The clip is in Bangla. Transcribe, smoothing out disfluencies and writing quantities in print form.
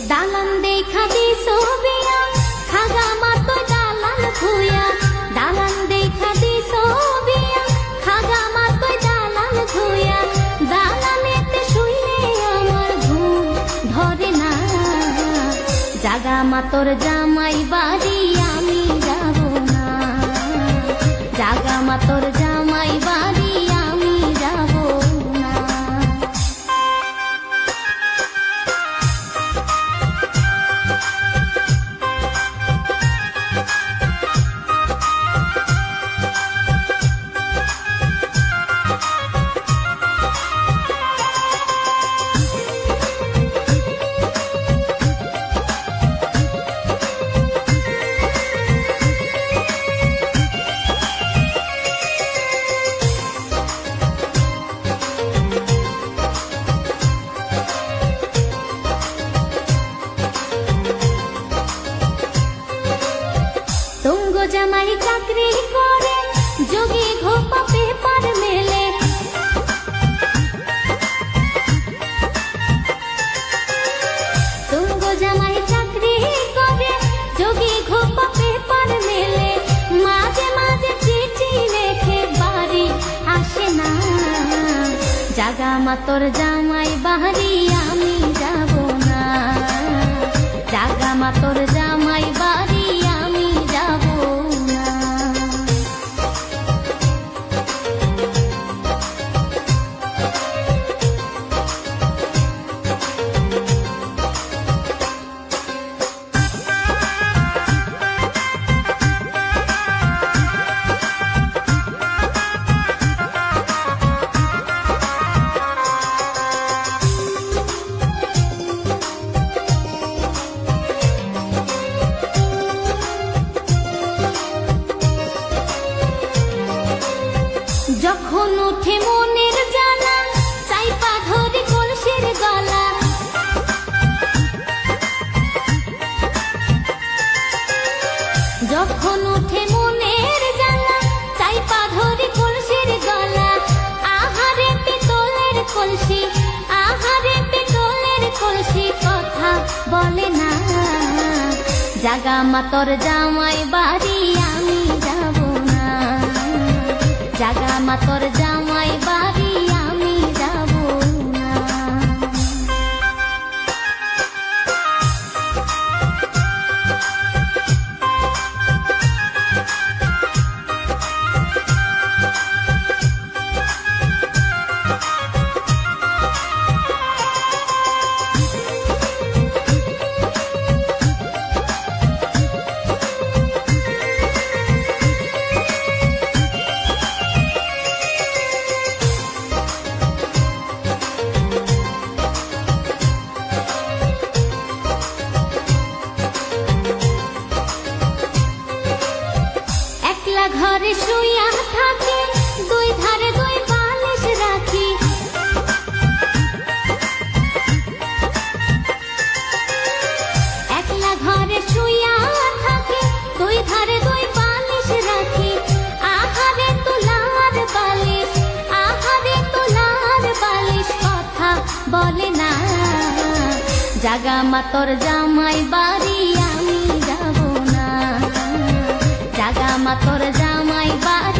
দালান দেখা দিছো বিয়া খাগা মাতো দালান ভুয়া দালান দেখা দিছো বিয়া খাগা মাতো দালান ভুয়া দালানেতে শুইলে আমার ঘুম ধরে না জাগা মাতোর জামাই বাড়ি আমি যাব না জাগা মাতোর জামাই বাড়ি আমি যাব না। তুঙ্গো জামাই চাকরি করে যোগী ঘোপা পেপার মেলে তুঙ্গো জামাই চাকরি করে যোগী ঘোপা পেপার মেলে মাঝে মাঝে চিঠি লেখে বাড়ি আসে না জাগা মাতোর জামাই বাড়ি আমি যাব না জাগা মাতোর জামাই বাড়ি আমি যাব না। যখন উঠে মনের জ্বালা চাইপা ধরে কলসির গলা যখন উঠে মনের জ্বালা চাইপা ধরে কলসির গলা আহারে পিতলের কলসি আহারে পিতলের কলসি কথা বলে না জাগা মাতোর জামাই বাড়ি আমি যাব না জাগা মাতোর জামাই বাড়ি আমি যাব না। ঘরে শুইয়া থাকি দুই ধারে দুই বালিশ রাখি একলা ঘরে শুইয়া থাকি দুই ধারে দুই বালিশ রাখি আহারে তুলার বালিশ আহারে তুলার বালিশ কথা বলে না জাগা মাতোর জামাই বাড়ি আমি যাব না জাগা মাতোর জামাই বাড়ি